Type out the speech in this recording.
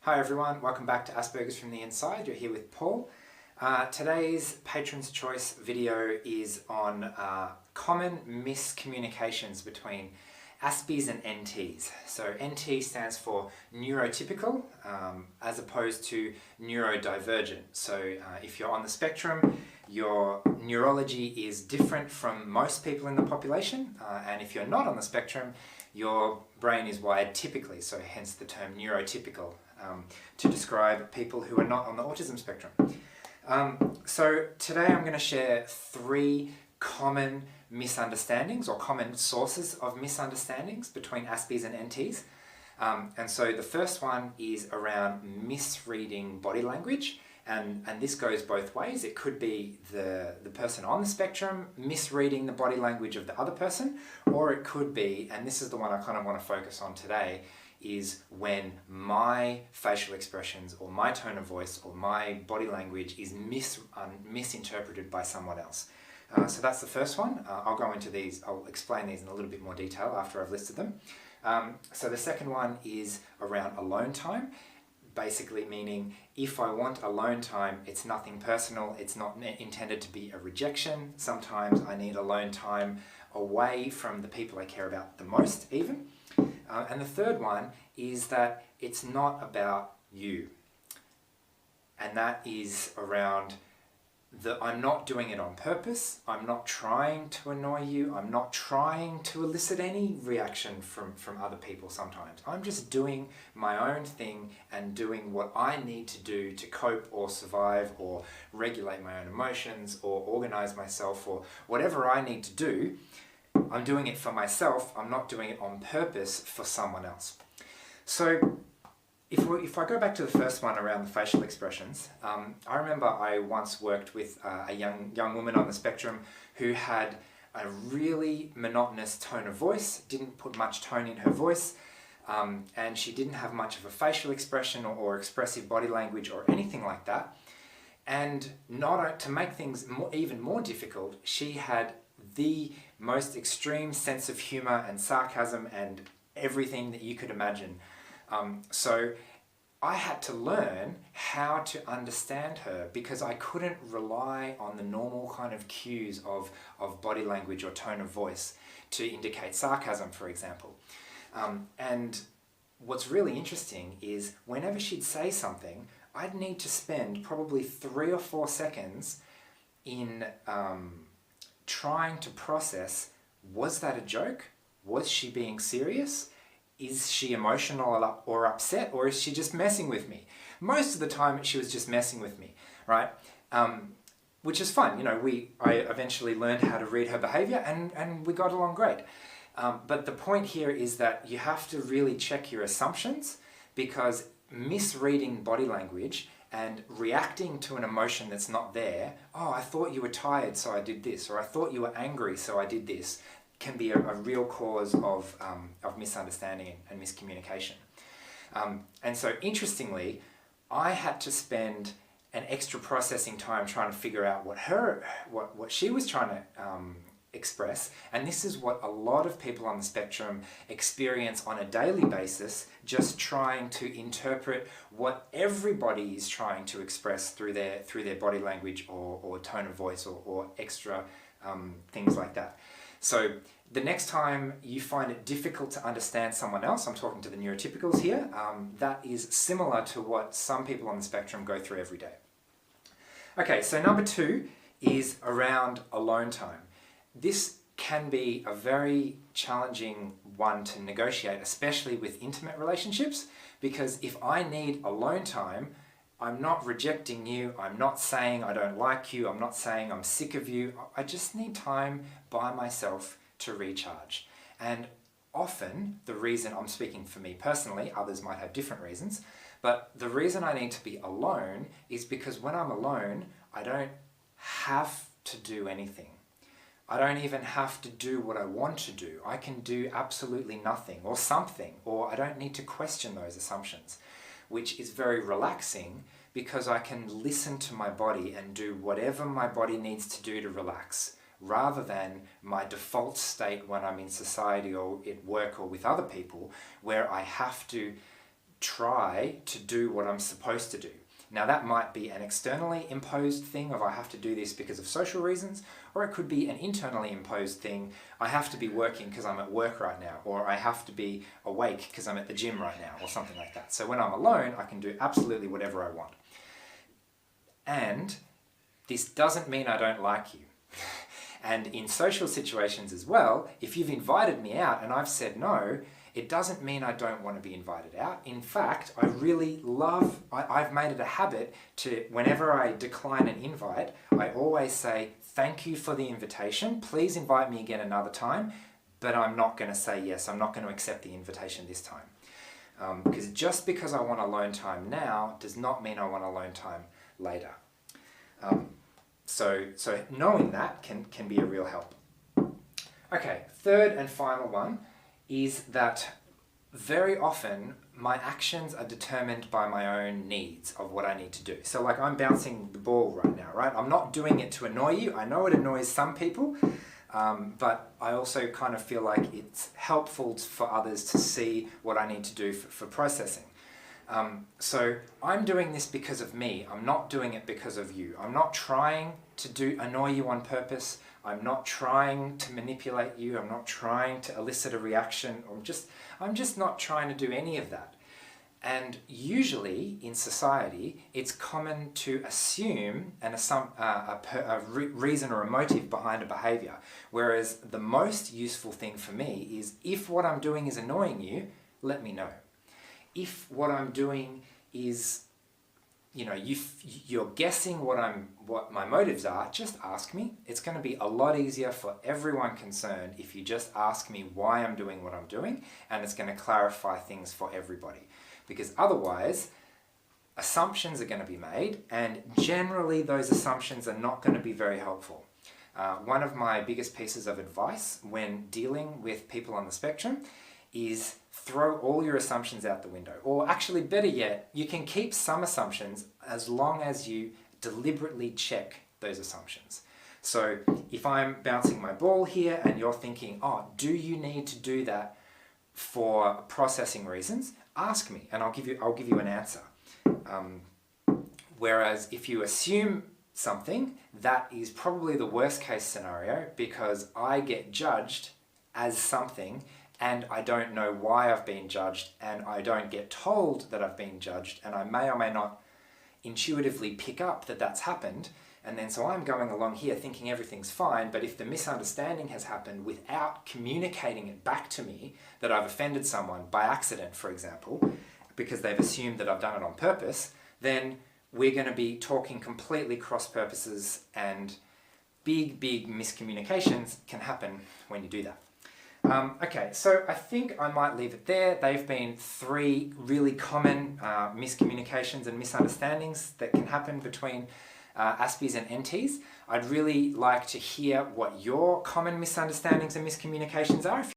Hi everyone, welcome back to Asperger's from the Inside. You're here with Paul. Today's Patron's Choice video is on common miscommunications between Aspis and NTs. So NT stands for neurotypical as opposed to neurodivergent. So if you're on the spectrum, your neurology is different from most people in the population, and if you're not on the spectrum, your brain is wired typically, so hence the term neurotypical, to describe people who are not on the autism spectrum. So today I'm going to share 3 common misunderstandings or common sources of misunderstandings between Aspis and NTs. And so the first one is around misreading body language, and this goes both ways. It could be the person on the spectrum misreading the body language of the other person, or it could be, and this is the one I kind of want to focus on today, is when my facial expressions or my tone of voice or my body language is misinterpreted by someone else. So that's the first one. I'll go into these, I'll explain these in a little bit more detail after I've listed them. So the second one is around alone time, basically meaning if I want alone time, it's nothing personal, it's not intended to be a rejection. Sometimes I need alone time away from the people I care about the most even. And the third one is that it's not about you. And that is around I'm not doing it on purpose, I'm not trying to annoy you, I'm not trying to elicit any reaction from other people sometimes. I'm just doing my own thing and doing what I need to do to cope or survive or regulate my own emotions or organize myself or whatever I need to do. I'm doing it for myself, I'm not doing it on purpose for someone else. So if I go back to the first one around the facial expressions, I remember I once worked with a young woman on the spectrum who had a really monotonous tone of voice, didn't put much tone in her voice, and she didn't have much of a facial expression or expressive body language or anything like that. And to make things even more difficult, she had the most extreme sense of humor and sarcasm and everything that you could imagine. So I had to learn how to understand her because I couldn't rely on the normal kind of cues of body language or tone of voice to indicate sarcasm, for example. And what's really interesting is whenever she'd say something, I'd need to spend probably 3 or 4 seconds in trying to process, was that a joke? Was she being serious? Is she emotional or upset, or is she just messing with me? Most of the time she was just messing with me, right? Which is fun, you know, I eventually learned how to read her behavior and we got along great. But the point here is that you have to really check your assumptions, because misreading body language and reacting to an emotion that's not there, oh, I thought you were tired so I did this, or I thought you were angry so I did this, can be a real cause of misunderstanding and miscommunication. And so interestingly, I had to spend an extra processing time trying to figure out what she was trying to express, and this is what a lot of people on the spectrum experience on a daily basis, just trying to interpret what everybody is trying to express through their body language or tone of voice or extra things like that. So the next time you find it difficult to understand someone else, I'm talking to the neurotypicals here, that is similar to what some people on the spectrum go through every day. Okay, so number 2 is around alone time. This can be a very challenging one to negotiate, especially with intimate relationships, because if I need alone time, I'm not rejecting you, I'm not saying I don't like you, I'm not saying I'm sick of you, I just need time by myself to recharge. And often, the reason, I'm speaking for me personally, others might have different reasons, but the reason I need to be alone is because when I'm alone, I don't have to do anything. I don't even have to do what I want to do. I can do absolutely nothing or something, or I don't need to question those assumptions, which is very relaxing because I can listen to my body and do whatever my body needs to do to relax, rather than my default state when I'm in society or at work or with other people, where I have to try to do what I'm supposed to do. Now that might be an externally imposed thing of I have to do this because of social reasons, or it could be an internally imposed thing, I have to be working because I'm at work right now, or I have to be awake because I'm at the gym right now, or something like that. So when I'm alone, I can do absolutely whatever I want. And this doesn't mean I don't like you. And in social situations as well, if you've invited me out and I've said no, it doesn't mean I don't want to be invited out. In fact, I really love, I've made it a habit to, whenever I decline an invite, I always say, thank you for the invitation, please invite me again another time, but I'm not going to say yes, I'm not going to accept the invitation this time. Because just because I want alone time now does not mean I want alone time later. So knowing that can be a real help. Okay, third and final one is that very often my actions are determined by my own needs of what I need to do. So like I'm bouncing the ball right now, right? I'm not doing it to annoy you. I know it annoys some people, but I also kind of feel like it's helpful for others to see what I need to do for processing. So I'm doing this because of me. I'm not doing it because of you. I'm not trying to annoy you on purpose. I'm not trying to manipulate you. I'm not trying to elicit a reaction. I'm just not trying to do any of that. And usually in society, it's common to assume a reason or a motive behind a behavior. Whereas the most useful thing for me is if what I'm doing is annoying you, let me know. If what I'm doing is, you're guessing what my motives are, just ask me. It's going to be a lot easier for everyone concerned if you just ask me why I'm doing what I'm doing, and it's going to clarify things for everybody. Because otherwise, assumptions are going to be made, and generally those assumptions are not going to be very helpful. One of my biggest pieces of advice when dealing with people on the spectrum is throw all your assumptions out the window. Or actually, better yet, you can keep some assumptions as long as you deliberately check those assumptions. So if I'm bouncing my ball here and you're thinking, oh, do you need to do that for processing reasons? Ask me and I'll give you an answer. Whereas if you assume something, that is probably the worst case scenario because I get judged as something and I don't know why I've been judged, and I don't get told that I've been judged, and I may or may not intuitively pick up that that's happened, and then so I'm going along here thinking everything's fine, but if the misunderstanding has happened without communicating it back to me, that I've offended someone by accident, for example, because they've assumed that I've done it on purpose, then we're going to be talking completely cross purposes, and big miscommunications can happen when you do that. Okay, so I think I might leave it there. They've been 3 really common miscommunications and misunderstandings that can happen between Aspis and NTs. I'd really like to hear what your common misunderstandings and miscommunications are.